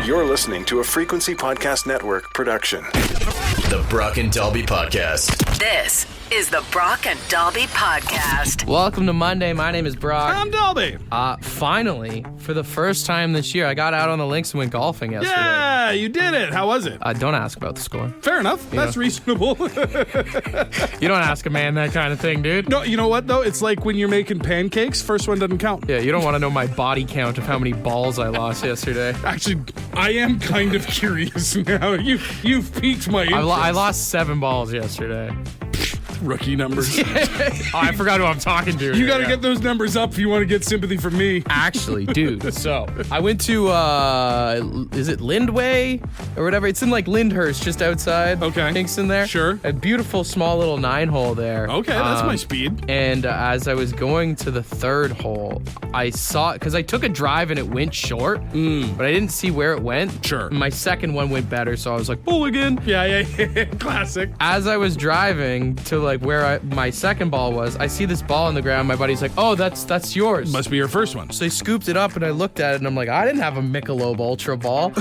You're listening to a Frequency Podcast Network production. The Brock and Dalby Podcast. This is the Brock and Dalby Podcast. Welcome to Monday. My name is Brock. I'm Dalby. Finally, for the first time this year, I got out on the links and went golfing yesterday. Yeah, you did it. How was it? Don't ask about the score. Fair enough. That's reasonable. You don't ask a man that kind of thing, dude. No, you know what, though? It's like when you're making pancakes, first one doesn't count. Yeah, you don't want to know my body count of how many balls I lost yesterday. Actually, I am kind of curious now. You've piqued my interest. I lost 7 balls yesterday. Rookie numbers. I forgot who I'm talking to. You got to get those numbers up if you want to get sympathy from me. Actually, dude, so I went to, is it Lindway or whatever? It's in like Lyndhurst, just outside Kingston there. Sure. A beautiful small little 9-hole there. Okay, that's my speed. And as I was going to the 3rd hole, I saw, because I took a drive and it went short, but I didn't see where it went. Sure. My second one went better, so I was like, pull again. Yeah. Classic. As I was driving to like where my second ball was, I see this ball on the ground. My buddy's like, oh, that's yours. Must be your first one. So they scooped it up and I looked at it and I'm like, I didn't have a Michelob Ultra ball.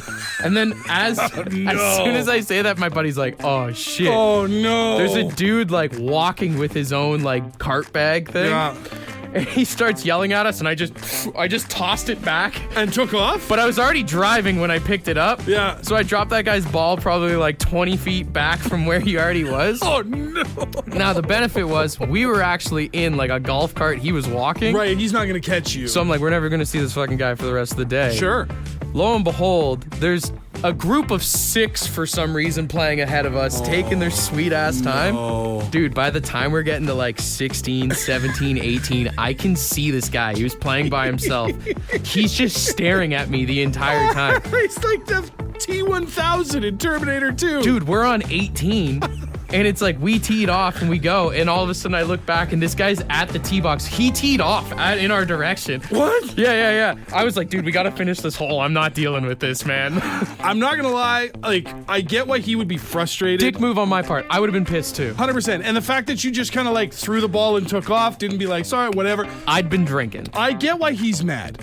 And then as soon as I say that, my buddy's like, oh shit. Oh no. There's a dude like walking with his own like cart bag thing. Yeah. And he starts yelling at us and I just tossed it back. And took off? But I was already driving when I picked it up. Yeah. So I dropped that guy's ball probably like 20 feet back from where he already was. Oh no. Now the benefit was we were actually in like a golf cart. He was walking. Right, he's not going to catch you. So I'm like, we're never going to see this fucking guy for the rest of the day. Sure. Lo and behold, there's a group of 6 for some reason playing ahead of us, taking their sweet ass time. No. Dude, by the time we're getting to like 16, 17, 18, I can see this guy. He was playing by himself. He's just staring at me the entire time. He's like the T-1000 in Terminator 2. Dude, we're on 18. And it's like we teed off and we go, and all of a sudden I look back and this guy's at the tee box. He teed off in our direction. What? Yeah. I was like, dude, we gotta finish this hole. I'm not dealing with this, man. I'm not gonna lie, like, I get why he would be frustrated. Dick move on my part. I would have been pissed too. 100%. And the fact that you just kind of like threw the ball and took off, didn't be like, sorry, whatever. I'd been drinking. I get why he's mad.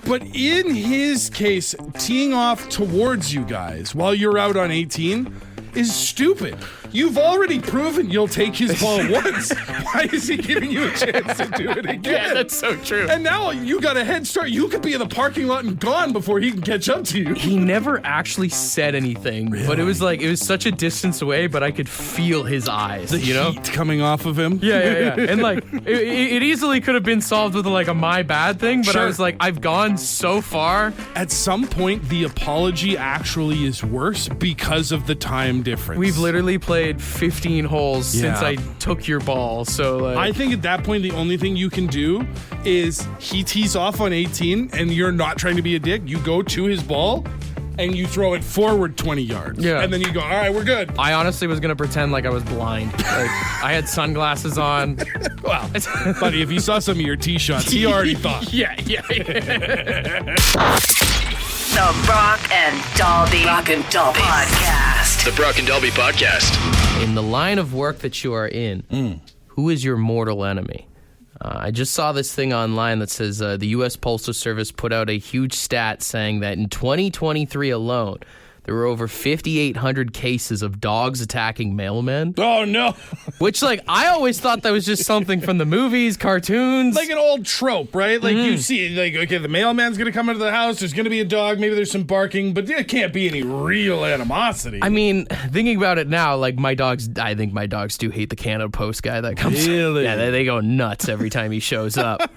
But in his case, teeing off towards you guys while you're out on 18 is stupid. You've already proven you'll take his ball once. Why is he giving you a chance to do it again? Yeah, that's so true. And now you got a head start. You could be in the parking lot and gone before he can catch up to you. He never actually said anything, but it was such a distance away, but I could feel his eyes, The heat coming off of him. Yeah. And like, it easily could have been solved with like a my bad thing, but Sure. I was like, I've gone so far. At some point, the apology actually is worse because of the time difference. We've literally played 15 holes since Yeah. I took your ball, so like... I think at that point, the only thing you can do is he tees off on 18 and you're not trying to be a dick. You go to his ball and you throw it forward 20 yards. Yeah. And then you go, all right, we're good. I honestly was gonna pretend like I was blind. Like, I had sunglasses on. Well, buddy, if he saw some of your tee shots, he already thought. Yeah. The Brock and Dalby Podcast. The Brock and Dalby Podcast. In the line of work that you are in, who is your mortal enemy? I just saw this thing online that says the U.S. Postal Service put out a huge stat saying that in 2023 alone, there were over 5,800 cases of dogs attacking mailmen. Oh, no. Which, like, I always thought that was just something from the movies, cartoons. Like an old trope, right? Like you see, like, okay, the mailman's going to come into the house. There's going to be a dog. Maybe there's some barking, but there can't be any real animosity. I mean, thinking about it now, like, I think my dogs do hate the Canada Post guy that comes. Really? Yeah, they go nuts every time he shows up.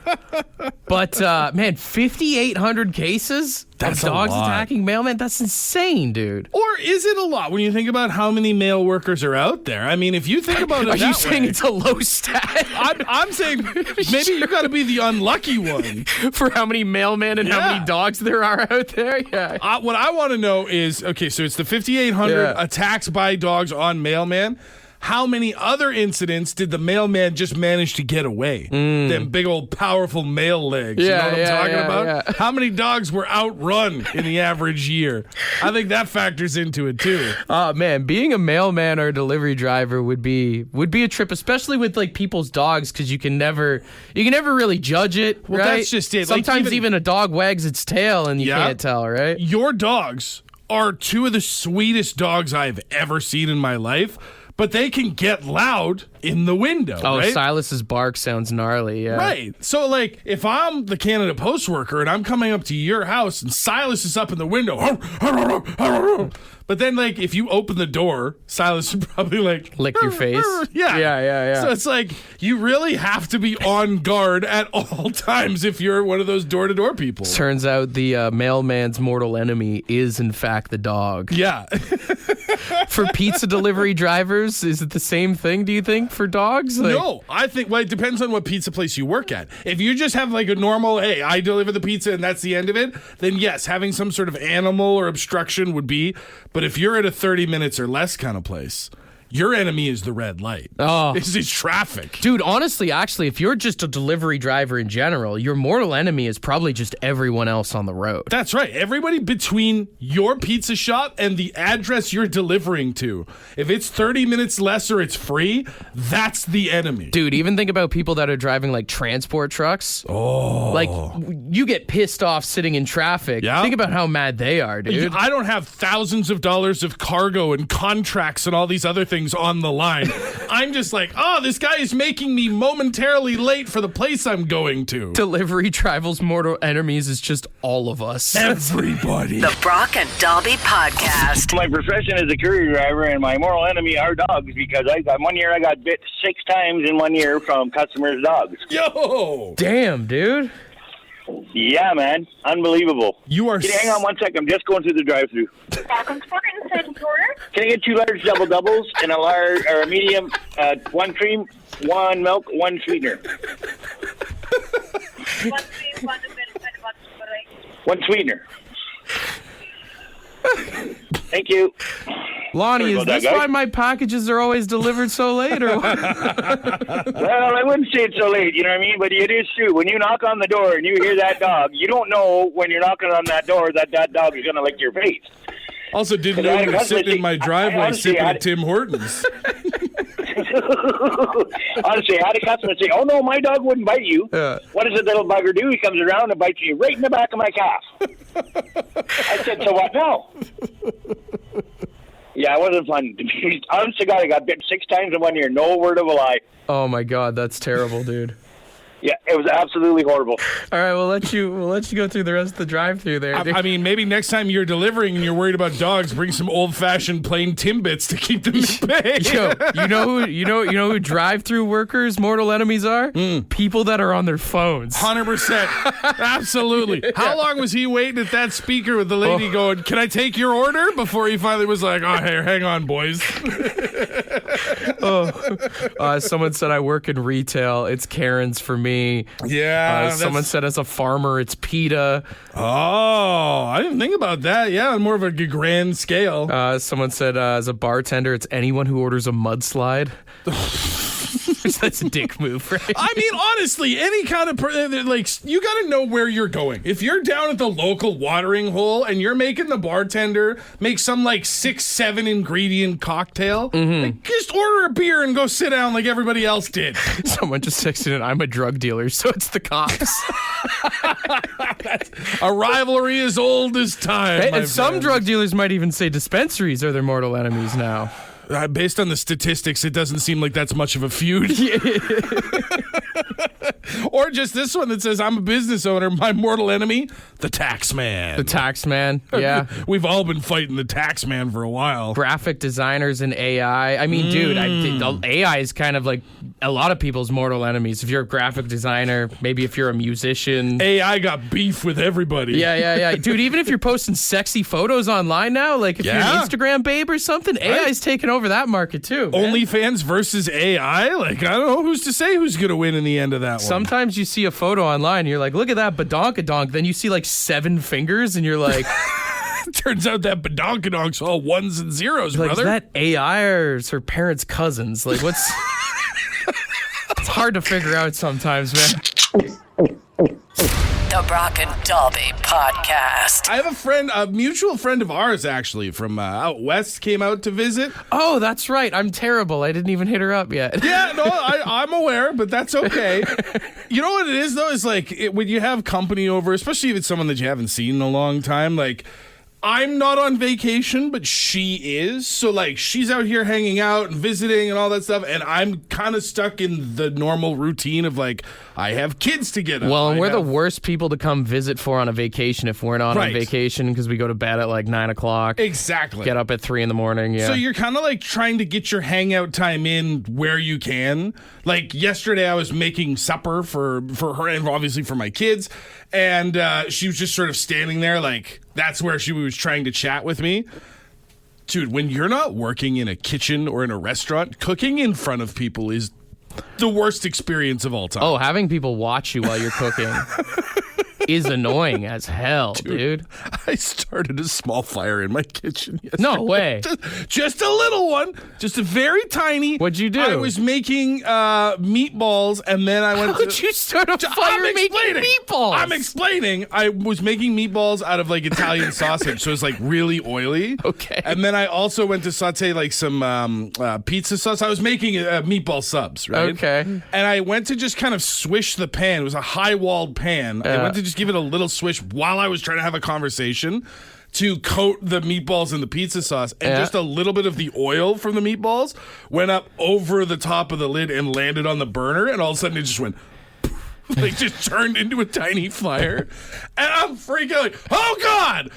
But, man, 5,800 cases That's of a dogs lot. attacking mailmen? That's insane, dude. Or is it a lot when you think about how many mail workers are out there? I mean, if you think about it Are you that saying way, it's a low stat? I'm saying maybe you got to be the unlucky one. For how many mailmen and how Yeah. many dogs there are out there? Yeah. What I want to know is, okay, so it's the 5,800 Yeah. attacks by dogs on mailman. how many other incidents did the mailman just manage to get away? Them big old powerful mail legs. You know what I'm talking about? Yeah. How many dogs were outrun in the average year? I think that factors into it too. Oh man, being a mailman or a delivery driver would be a trip, especially with like people's dogs, because you can never really judge it. Well, right? that's just it. Sometimes Like, even a dog wags its tail and you can't tell, right? Your dogs are two of the sweetest dogs I've ever seen in my life, but they can get loud in the window. Oh, right? Silas's bark sounds gnarly. Yeah. Right. So, like, if I'm the Canada Post worker and I'm coming up to your house and Silas is up in the window, but then, like, if you open the door, Silas would probably, like, Lick your face. Yeah. So it's like, you really have to be on guard at all times if you're one of those door-to-door people. Turns out the mailman's mortal enemy is, in fact, the dog. Yeah. For pizza delivery drivers, is it the same thing, do you think, for dogs? Like, No, I think, well, it depends on what pizza place you work at. If you just have like a normal, hey, I deliver the pizza and that's the end of it, then yes, having some sort of animal or obstruction would be. But if you're at a 30 minutes or less kind of place, your enemy is the red light. Oh. It's traffic. Dude, honestly, actually, if you're just a delivery driver in general, your mortal enemy is probably just everyone else on the road. That's right. Everybody between your pizza shop and the address you're delivering to. If it's 30 minutes less or it's free, that's the enemy. Dude, even think about people that are driving like transport trucks. Oh. Like, you get pissed off sitting in traffic. Yeah. Think about how mad they are, dude. I don't have thousands of dollars of cargo and contracts and all these other things on the line. I'm just like, oh, this guy is making me momentarily late for the place I'm going to. Delivery driver's mortal enemies is just all of us. Everybody. The Brock and Dalby Podcast. My profession is a courier driver, and my moral enemy are dogs because I got bit 6 times in 1 year from customers' dogs. Yo! Damn, dude. Yeah, man. Unbelievable. You are... Can you hang on 1 second? I'm just going through the drive-thru. Welcome to second order. Can I get 2 large double doubles and a large or a medium, 1 cream, 1 milk, 1 sweetener? 1 cream, 1 milk, and 1 1 sweetener. Thank you. Lonnie, is about that, this guys. why my packages are always delivered so late, or what? Well, I wouldn't say it's so late, you know what I mean? But it is true. When you knock on the door and you hear that dog, you don't know when you're knocking on that door that dog is going to lick your face. Also didn't know you were sitting in my driveway sipping at Tim Hortons. Honestly, I had a customer say, oh, no, my dog wouldn't bite you. Yeah. What does the little bugger do? He comes around and bites you right in the back of my calf. I said, so what now? Yeah, it wasn't fun. Honest to God, I got bit 6 times in 1 year. No word of a lie. Oh my God, that's terrible, dude. Yeah, it was absolutely horrible. All right, we'll let you go through the rest of the drive-through there. I mean, maybe next time you're delivering and you're worried about dogs, bring some old-fashioned plain Timbits to keep them at bay. Yo, you know who drive-through workers' mortal enemies are? People that are on their phones. 100%. Absolutely. How long was he waiting at that speaker with the lady going, can I take your order? Before he finally was like, oh, hey, hang on, boys. Someone said I work in retail. It's Karen's for me. Yeah. Someone said as a farmer, it's PETA. Oh, I didn't think about that. Yeah, on more of a grand scale. Someone said as a bartender, it's anyone who orders a mudslide. That's a dick move, right? I mean, honestly, any kind of you got to know where you're going. If you're down at the local watering hole and you're making the bartender make some 6-7 ingredient cocktail, just order a beer and go sit down like everybody else did. Someone just texted in, I'm a drug dealer, so it's the cops. A rivalry as old as time. And some drug dealers might even say dispensaries are their mortal enemies now. Based on the statistics, it doesn't seem like that's much of a feud. Or just this one that says, I'm a business owner. My mortal enemy, the tax man. The tax man, yeah. We've all been fighting the tax man for a while. Graphic designers and AI. I mean, dude, AI is kind of like a lot of people's mortal enemies. If you're a graphic designer, maybe if you're a musician. AI got beef with everybody. Yeah. Dude, even if you're posting sexy photos online now, like if you're an Instagram babe or something, AI's taking over that market too. OnlyFans versus AI? I don't know who's to say who's going to win in the end of that one. Sometimes you see a photo online, and you're like, look at that badonkadonk. Then you see 7 fingers, and you're like, Turns out that badonkadonks all ones and zeros, Like, brother. is that AI or is her parents' cousins? Like, what's... It's hard to figure out sometimes, man. The Brock and Dalby Podcast. I have a friend, a mutual friend of ours, actually, from out west, came out to visit. Oh, that's right. I'm terrible. I didn't even hit her up yet. Yeah, no, I'm aware, but that's okay. You know what it is, though, is like when you have company over, especially if it's someone that you haven't seen in a long time, like, I'm not on vacation, but she is. So, like, she's out here hanging out and visiting and all that stuff, and I'm kind of stuck in the normal routine of, like, I have kids to get up. Well, and we're the worst people to come visit for on a vacation if we're not Right. on vacation because we go to bed at like 9 o'clock. Exactly. Get up at 3 in the morning. Yeah. So you're kind of like trying to get your hangout time in where you can. Like yesterday, I was making supper for her and obviously for my kids, and she was just sort of standing there, like that's where she was trying to chat with me. Dude, when you're not working in a kitchen or in a restaurant, cooking in front of people is the worst experience of all time. Oh, having people watch you while you're cooking is annoying as hell, dude. I started a small fire in my kitchen yesterday. No way. Just a little one. Just a very tiny. What'd you do? I was making meatballs, and then I went How would you start a fire making meatballs? I'm explaining. I was making meatballs out of like Italian sausage, so it's like really oily. Okay. And then I also went to saute like some pizza sauce. I was making meatball subs, right? Okay. And I went to just kind of swish the pan. It was a high-walled pan. I went to just give it a little swish while I was trying to have a conversation to coat the meatballs in the pizza sauce, and just a little bit of the oil from the meatballs went up over the top of the lid and landed on the burner, and all of a sudden it just went like just turned into a tiny fire. And I'm freaking like, oh God!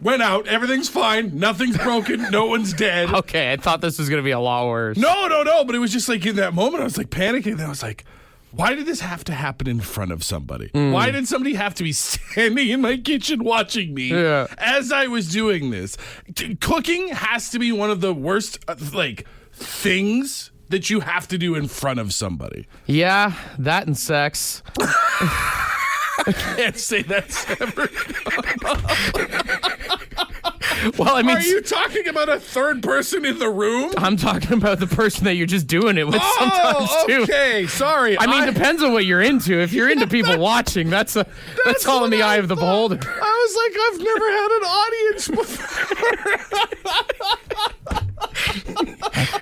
Went out, everything's fine, nothing's broken, no one's dead. Okay, I thought this was going to be a lot worse. No, but it was just like in that moment I was like panicking, and I was like, why did this have to happen in front of somebody? Why did somebody have to be standing in my kitchen watching me as I was doing this? Cooking has to be one of the worst things that you have to do in front of somebody. Yeah, that and sex. I can't say that's ever. Well, I mean, Are you talking about a third person in the room? I'm talking about the person that you're just doing it with sometimes too. Okay, sorry. I mean, depends on what you're into. If you're into people watching, that's all in the eye of the beholder. I was like, I've never had an audience before.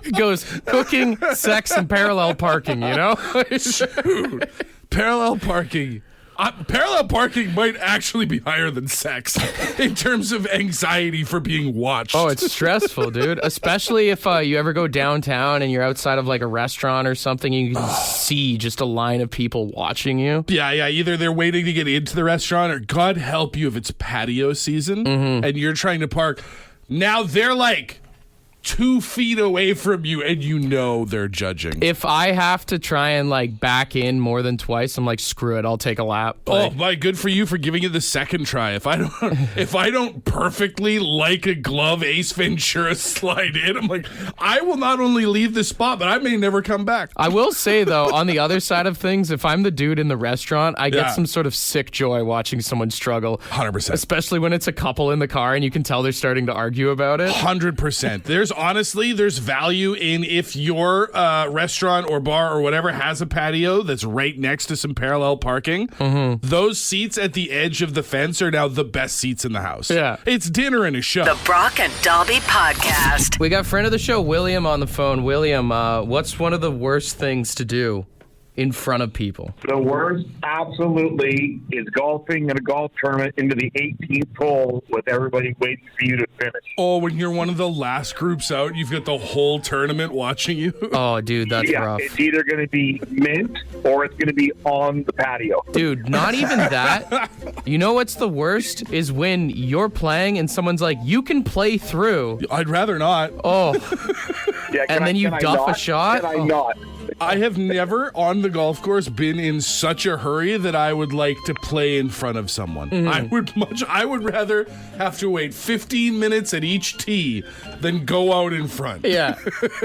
It goes cooking, sex, and parallel parking, you know? Dude, parallel parking. Parallel parking might actually be higher than sex in terms of anxiety for being watched. Oh, it's stressful, dude. Especially if you ever go downtown and you're outside of like a restaurant or something, and you can see just a line of people watching you. Yeah. Either they're waiting to get into the restaurant, or God help you if it's patio season and you're trying to park. Now they're like 2 feet away from you, and you know they're judging. If I have to try and like back in more than twice, I'm like, screw it, I'll take a lap. Oh my, good for you for giving it the second try. If I don't perfectly like a glove Ace Ventura slide in, I'm like, I will not only leave the spot, but I may never come back. I will say though, on the other side of things, if I'm the dude in the restaurant, I get some sort of sick joy watching someone struggle. 100%. Especially when it's a couple in the car and you can tell they're starting to argue about it. 100%. There's value in if your restaurant or bar or whatever has a patio that's right next to some parallel parking. Those seats at the edge of the fence are now the best seats in the house. Yeah. It's dinner and a show. The Brock and Dalby Podcast. We got friend of the show, William, on the phone. William, what's one of the worst things to do in front of people? The worst, absolutely, is golfing in a golf tournament into the 18th hole with everybody waiting for you to finish. Oh, when you're one of the last groups out, you've got the whole tournament watching you. Oh, dude, that's rough. It's either going to be mint or it's going to be on the patio. Dude, not even that. You know what's the worst is when you're playing and someone's like, you can play through. I'd rather not. Oh, Yeah, and then you duff a shot? Can I not? I have never on the golf course been in such a hurry that I would like to play in front of someone. I would rather have to wait 15 minutes at each tee than go out in front. Yeah.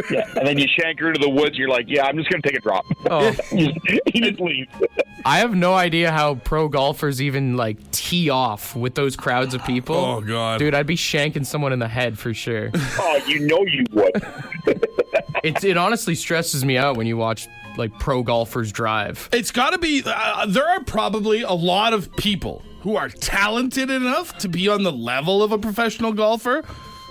Yeah, and then you shanker into the woods. You're like, yeah, I'm just going to take a drop. Oh. you just leave. I have no idea how pro golfers even like tee off with those crowds of people. Oh, God. Dude, I'd be shanking someone in the head for sure. Oh, you know you would. It honestly stresses me out when you watch like pro golfers drive. It's got to be, there are probably a lot of people who are talented enough to be on the level of a professional golfer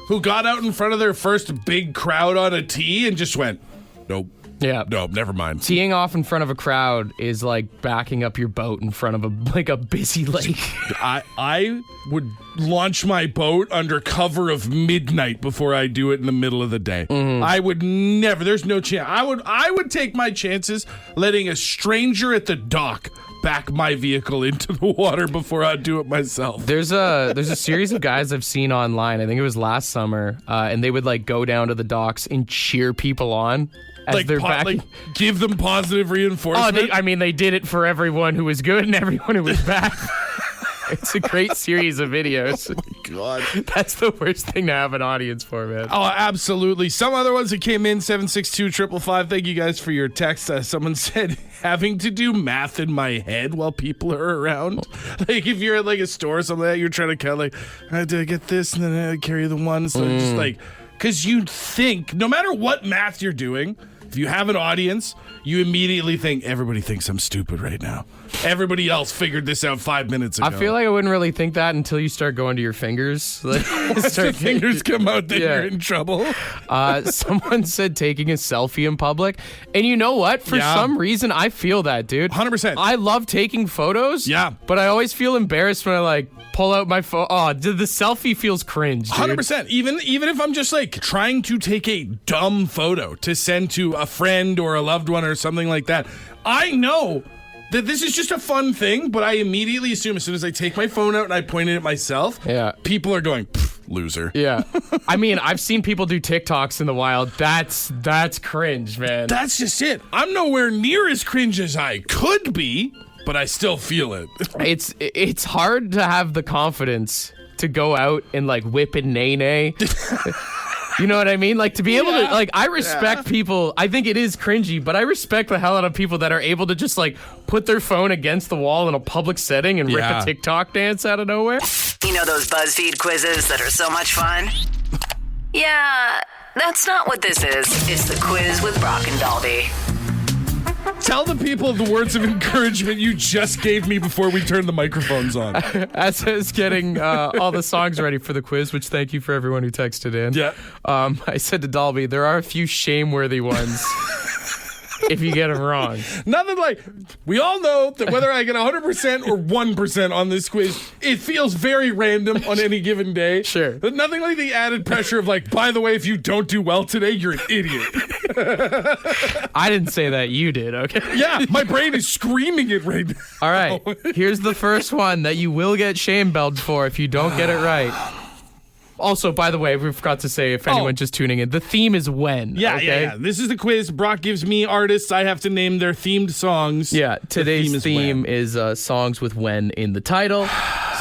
who got out in front of their first big crowd on a tee and just went, nope. Yeah. Nope, never mind. Teeing off in front of a crowd is like backing up your boat in front of a busy lake. I would launch my boat under cover of midnight before I do it in the middle of the day. I would never. There's no chance. I would take my chances letting a stranger at the dock back my vehicle into the water before I do it myself. There's a series of guys I've seen online. I think it was last summer, and they would like go down to the docks and cheer people on. As Like, they're back. like give them positive reinforcement. They did it for everyone who was good and everyone who was bad. It's a great series of videos. Oh my God. That's the worst thing to have an audience for, man. Oh, absolutely. Some other ones that came in, 762-555. Thank you guys for your text. Someone said, having to do math in my head while people are around. Like, if you're at, like, a store or something like that, you're trying to count, like, I had to get this, and then I carry the one. So it's just, like, because you think, no matter what math you're doing, if you have an audience, you immediately think, everybody thinks I'm stupid right now. Everybody else figured this out 5 minutes ago. I feel like I wouldn't really think that until you start going to your fingers. Like, Once the fingers come out, then Yeah. you're in trouble. Someone said taking a selfie in public. And you know what? For some reason, I feel that, dude. 100%. I love taking photos. Yeah. But I always feel embarrassed when I, like, pull out my phone. Oh, the selfie feels cringe, dude. 100%. Even if I'm just like trying to take a dumb photo to send to a friend or a loved one or something like that, I know that this is just a fun thing, but I immediately assume as soon as I take my phone out and I point it at myself, people are going, loser. Yeah. I mean, I've seen people do TikToks in the wild. That's cringe, man. That's just it. I'm nowhere near as cringe as I could be, but I still feel it. It's hard to have the confidence to go out and like whip and nay. You know what I mean? Like to be able to, like, I respect people. I think it is cringy, but I respect the hell out of people that are able to just like put their phone against the wall in a public setting and rip a TikTok dance out of nowhere. You know those BuzzFeed quizzes that are so much fun? Yeah, that's not what this is. It's the quiz with Brock and Dalby. Tell the people the words of encouragement you just gave me before we turned the microphones on. As I was getting all the songs ready for the quiz, which thank you for everyone who texted in. Yeah. I said to Dalby, there are a few shame-worthy ones if you get them wrong. Nothing like, we all know that whether I get 100% or 1% on this quiz, it feels very random on any given day. Sure. But nothing like the added pressure of like, by the way, if you don't do well today, you're an idiot. I didn't say that. You did, okay? Yeah, my brain is screaming it right now. All right. Here's the first one that you will get shame-belled for if you don't get it right. Also, by the way, we forgot to say, if anyone just tuning in, the theme is when. Yeah, okay? yeah. This is the quiz. Brock gives me artists. I have to name their themed songs. Yeah, today's The theme is songs with when in the title.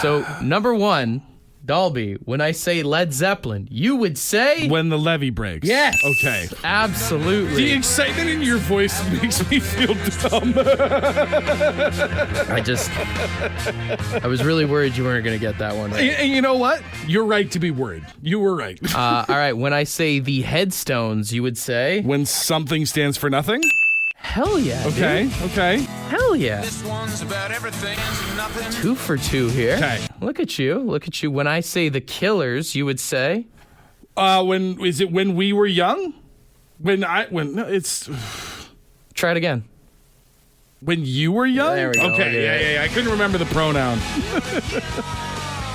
So, number one, Dalby, when I say Led Zeppelin, you would say... When the levee breaks. Yes. Okay. Absolutely. The excitement in your voice makes me feel dumb. I was really worried you weren't going to get that one right. And you know what? You're right to be worried. You were right. All right, when I say the Headstones, you would say... When something stands for nothing? Hell yeah, Okay, dude. okay. Hell yeah. This one's about everything and nothing. 2 for 2 here. Okay. Look at you. When I say the Killers, you would say... When we were young? It's... Try it again. When you were young? There we go. Okay, yeah. I couldn't remember the pronoun.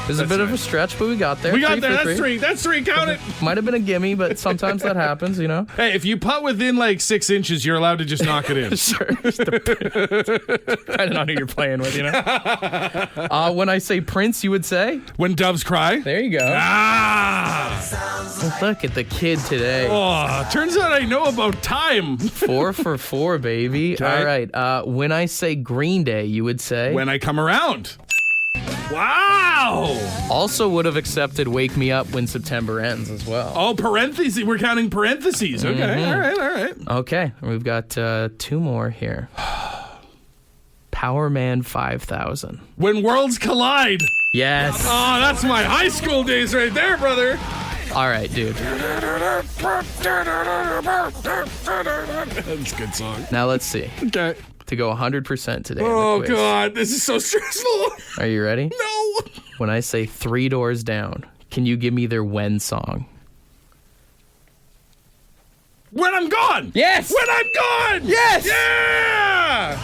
There's a bit of a stretch, but we got there. We got there. for That's three. That's three. Count it. Might have been a gimme, but sometimes that happens, you know? Hey, if you putt within like 6 inches, you're allowed to just knock it in. Sure. Depending on who you're playing with, you know? When I say Prince, you would say? When doves cry. There you go. Ah! Look at the kid today. Oh, turns out I know about time. 4 for 4, baby. Okay. All right. When I say Green Day, you would say? When I come around. Wow! Also would have accepted Wake Me Up When September Ends as well. Oh, parentheses. We're counting parentheses. Okay. Mm-hmm. All right. Okay. We've got 2 more here. Power Man 5000. When worlds collide. Yes. Oh, that's my high school days right there, brother. All right, dude. That's a good song. Now let's see. Okay. To go 100% today. Oh, in the quiz. God. This is so stressful. Are you ready? No. When I say 3 Doors Down, can you give me their When song? When I'm gone. Yes. When I'm gone. Yes. Yeah.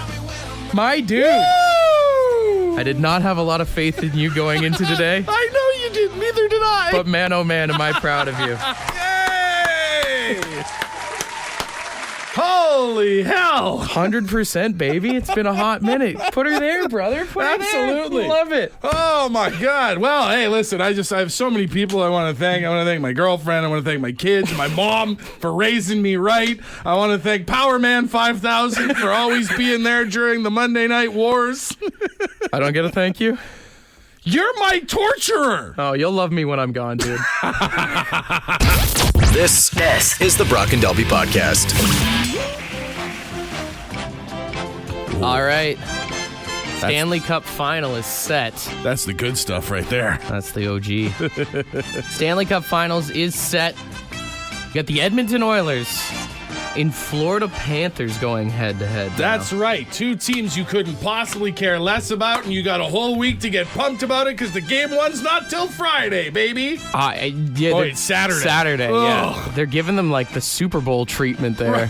My dude. Woo! I did not have a lot of faith in you going into today, I know you did. Neither did I. but man, oh man, am I proud of you. Yay! Holy hell! 100%, baby. It's been a hot minute. Put her there, brother. Put her there. Absolutely. Love it. Oh my God. Well, hey, listen, I have so many people I want to thank. I want to thank my girlfriend. I want to thank my kids, my mom for raising me right. I want to thank Power Man 5000 for always being there during the Monday Night Wars. I don't get a thank you? You're my torturer. Oh, you'll love me when I'm gone, dude. This is the Brock and Dalby Podcast. All right. Stanley Cup final is set. That's the good stuff right there. That's the OG. Stanley Cup Finals is set. You got the Edmonton Oilers in Florida Panthers going head-to-head. That's right. 2 teams you couldn't possibly care less about, and you got a whole week to get pumped about it because the game 1's not till Friday, baby. Yeah, It's Saturday. Saturday, Ugh. yeah. They're giving them like the Super Bowl treatment there.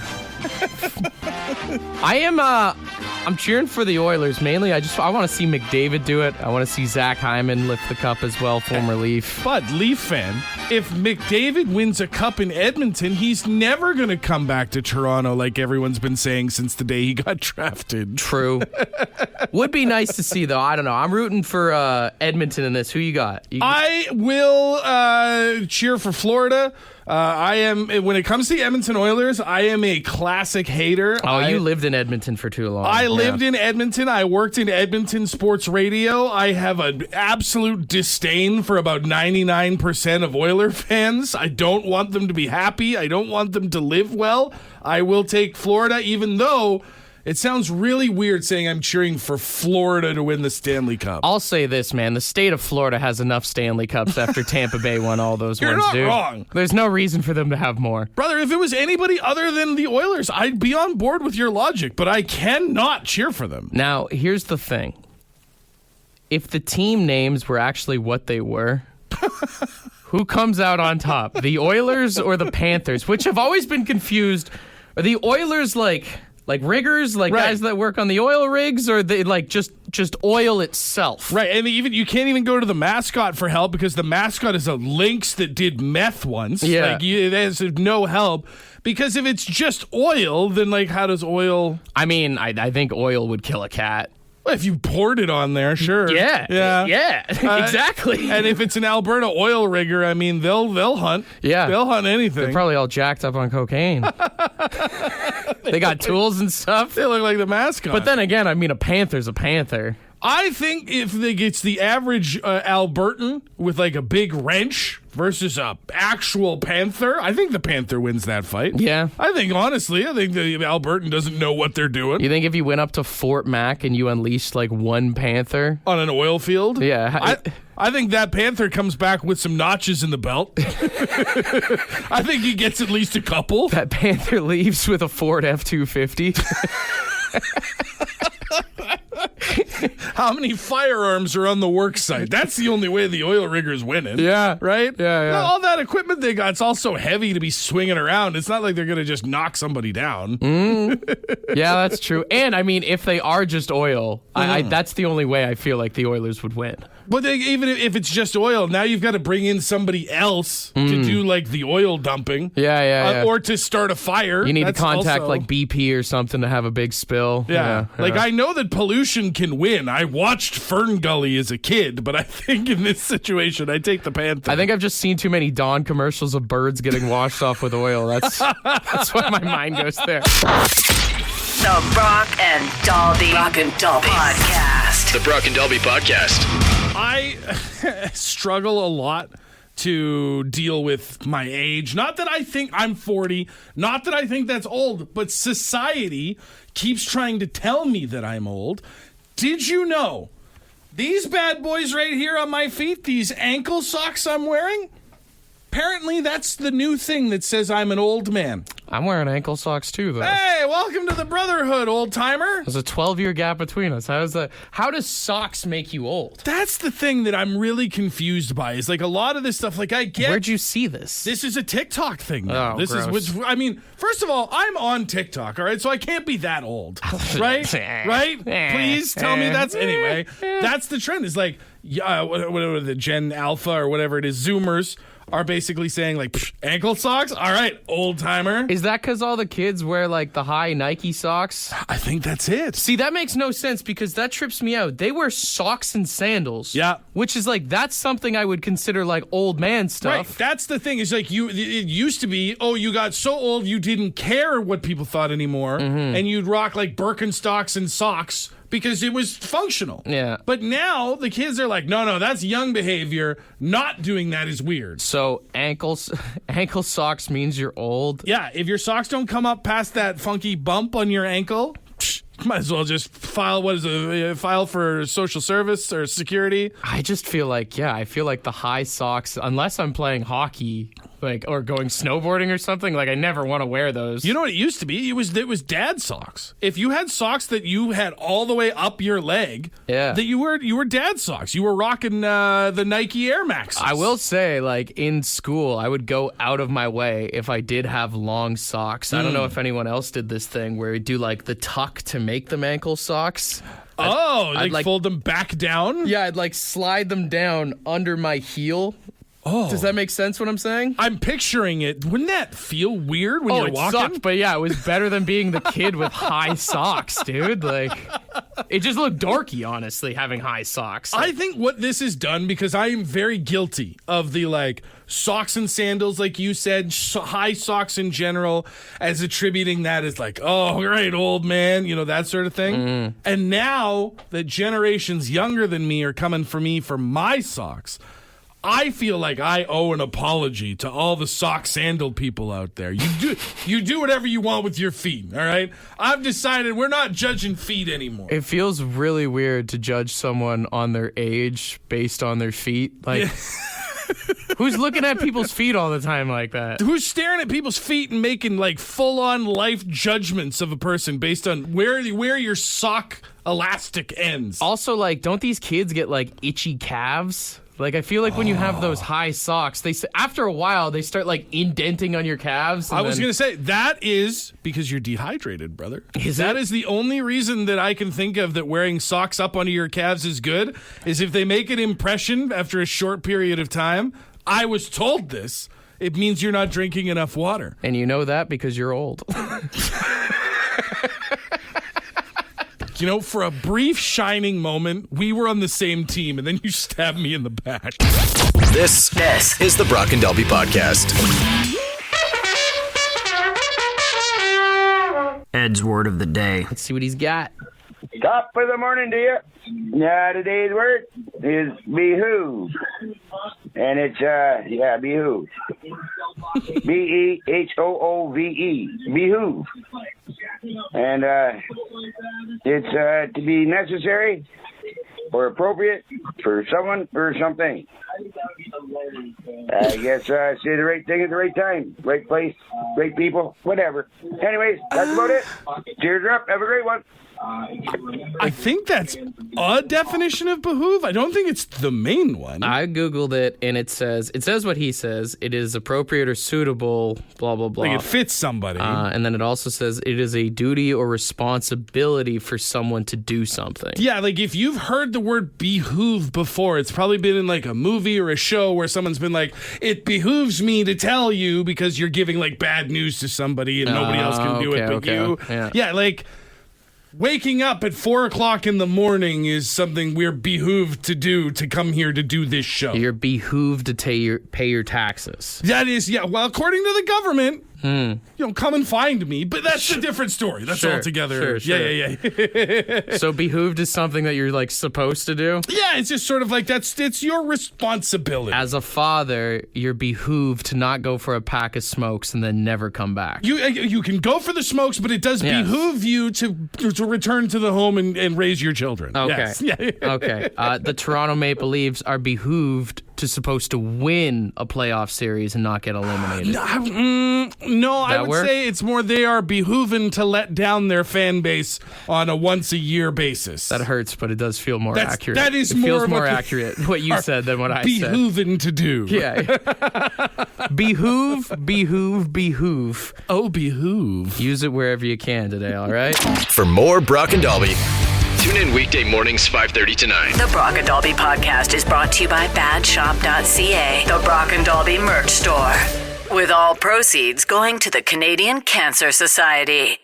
I'm cheering for the Oilers mainly. I want to see McDavid do it. I want to see Zach Hyman lift the cup as well, former Leaf. But, Leaf fan, if McDavid wins a cup in Edmonton, he's never going to come back to Toronto like everyone's been saying since the day he got drafted. True. Would be nice to see, though. I don't know. I'm rooting for Edmonton in this. Who you got? I will cheer for Florida. I am, when it comes to the Edmonton Oilers, I am a classic hater. Oh, you lived in Edmonton for too long. I lived in Edmonton. I worked in Edmonton sports radio. I have an absolute disdain for about 99% of Oiler fans. I don't want them to be happy. I don't want them to live well. I will take Florida, even though it sounds really weird saying I'm cheering for Florida to win the Stanley Cup. I'll say this, man. The state of Florida has enough Stanley Cups after Tampa Bay won all those You're ones, not dude. wrong. There's no reason for them to have more. Brother, if it was anybody other than the Oilers, I'd be on board with your logic, but I cannot cheer for them. Now, here's the thing. If the team names were actually what they were, who comes out on top? The Oilers or the Panthers? Which have always been confused. Are the Oilers like riggers, like Right. guys that work on the oil rigs, or they like just oil itself? Right, and even you can't even go to the mascot for help because the mascot is a lynx that did meth once. Yeah. There's no help. Because if it's just oil, then like how does oil... I mean, I think oil would kill a cat. Well, if you poured it on there, sure. Yeah, exactly. And if it's an Alberta oil rigger, I mean, they'll hunt. Yeah. They'll hunt anything. They're probably all jacked up on cocaine. They got tools and stuff. They look like the mascot. But then again, I mean, a panther's a panther. I think if it's the average Albertan with like a big wrench versus a actual panther, I think the panther wins that fight. Yeah. I think the Albertan doesn't know what they're doing You think if you went up to Fort Mac and you unleashed like one panther? on an oil field. Yeah. I think that panther comes back with some notches in the belt. I think he gets at least a couple. That panther leaves with a Ford F-250. How many firearms are on the work site? That's the only way the oil rigger's winning. Yeah. Right? Yeah. Now, all that equipment they got, it's all so heavy to be swinging around. It's not like they're going to just knock somebody down. Yeah, that's true. And I mean, if they are just oil, that's the only way I feel like the Oilers would win. But even if it's just oil, now you've got to bring in somebody else to do like the oil dumping. Yeah. Or to start a fire. You need That's to contact also, like BP or something to have a big spill. Yeah. Like I know that pollution can win. I watched Fern Gully as a kid, but I think in this situation, I take the Panther. I think I've just seen too many Dawn commercials of birds getting washed off with oil. That's why my mind goes there. The Brock and Dalby Podcast. The Brock and Dalby Podcast. I struggle a lot to deal with my age. Not that I think I'm 40, not that I think that's old, but society keeps trying to tell me that I'm old. Did you know these bad boys right here on my feet, these ankle socks I'm wearing? Apparently, that's the new thing that says I'm an old man. I'm wearing ankle socks too, though. Hey, welcome to the brotherhood, old timer. There's a 12-year gap between us. How does socks make you old? That's the thing that I'm really confused by. Is like a lot of this stuff. Like I get. Where'd you see this? This is a TikTok thing. Now. Oh, this gross. is which. I mean, first of all, I'm on TikTok. All right, so I can't be that old, right? Right? Please tell me that's anyway. That's the trend. Is like, whatever the Gen Alpha or whatever it is, Zoomers are basically saying like ankle socks. All right, old timer. Is that because all the kids wear like the high Nike socks? I think that's it. See, that makes no sense because that trips me out. They wear socks and sandals. Yeah. Which is like, that's something I would consider like old man stuff. Right. That's the thing. Is like it used to be, you got so old you didn't care what people thought anymore, and you'd rock like Birkenstocks and socks because it was functional. Yeah. But now the kids are like, no, that's young behavior. Not doing that is weird. So ankle socks means you're old? Yeah, if your socks don't come up past that funky bump on your ankle, might as well just file for social service or security. I just feel like, the high socks, unless I'm playing hockey, like, or going snowboarding or something, like I never want to wear those. You know what it used to be? It was dad socks. If you had socks that you had all the way up your leg, that you were dad socks. You were rocking the Nike Air Maxes. I will say, like, in school, I would go out of my way if I did have long socks. I don't know if anyone else did this thing where you do like the tuck to make them ankle socks. I'd like fold them back down? Yeah, I'd like slide them down under my heel. Oh. Does that make sense what I'm saying? I'm picturing it. Wouldn't that feel weird when you're walking? Sucked, but yeah, it was better than being the kid with high socks, dude. Like, it just looked dorky, honestly, having high socks. I think what this has done, because I am very guilty of the, like, socks and sandals, like you said, high socks in general, as attributing that as like, oh, right, old man, that sort of thing. And now that generations younger than me are coming for me for my socks, I feel like I owe an apology to all the sock sandal people out there. You do whatever you want with your feet, all right? I've decided we're not judging feet anymore. It feels really weird to judge someone on their age based on their feet. Like, who's looking at people's feet all the time like that? Who's staring at people's feet and making like full-on life judgments of a person based on where your sock elastic ends? Also, like, don't these kids get like itchy calves? Like, I feel like when you have those high socks, after a while, they start, like, indenting on your calves. I was going to say, that is because you're dehydrated, brother. That is the only reason that I can think of that wearing socks up under your calves is good, is if they make an impression after a short period of time. I was told this. It means you're not drinking enough water. And you know that because you're old. For a brief shining moment, we were on the same team, and then you stabbed me in the back. This is the Brock and Dalby Podcast. Ed's word of the day. Let's see what he's got. Top of the morning to you. Now, today's word is behoove. And it's, behoove. B-E-H-O-O-V-E. Behoove. And it's to be necessary or appropriate for someone or something. I guess say the right thing at the right time. Right place, right people, whatever. Anyways, that's about it. Cheers up. Have a great one. I think that's a definition of behoove. I don't think it's the main one. I Googled it, and it says what he says. It is appropriate or suitable, blah, blah, blah. Like it fits somebody. And then it also says it is a duty or responsibility for someone to do something. Yeah, like if you've heard the word behoove before, it's probably been in like a movie or a show where someone's been like, it behooves me to tell you because you're giving like bad news to somebody and nobody else can do it but you. Yeah, like waking up at 4 o'clock in the morning is something we're behooved to do to come here to do this show. You're behooved to pay your taxes. That is, yeah. Well, according to the government, come and find me. But that's a different story. That's altogether. Sure. Yeah. So behooved is something that you're like supposed to do? Yeah, it's just sort of like it's your responsibility. As a father, you're behooved to not go for a pack of smokes and then never come back. You can go for the smokes, but it does behoove you to return to the home and raise your children. Okay. Yes. Okay. The Toronto Maple Leafs are behooved supposed to win a playoff series and not get eliminated. No, I would say it's more they are behooven to let down their fan base on a once-a-year basis. That hurts, but it does feel more accurate. That is it feels more accurate what you said than what I said. Behooven to do. Yeah. Behoove. Oh, behoove. Use it wherever you can today, all right? For more Brock and Dalby, tune in weekday mornings 5:30 to 9. The Brock and Dalby podcast is brought to you by badshop.ca, the Brock and Dalby merch store. With all proceeds going to the Canadian Cancer Society.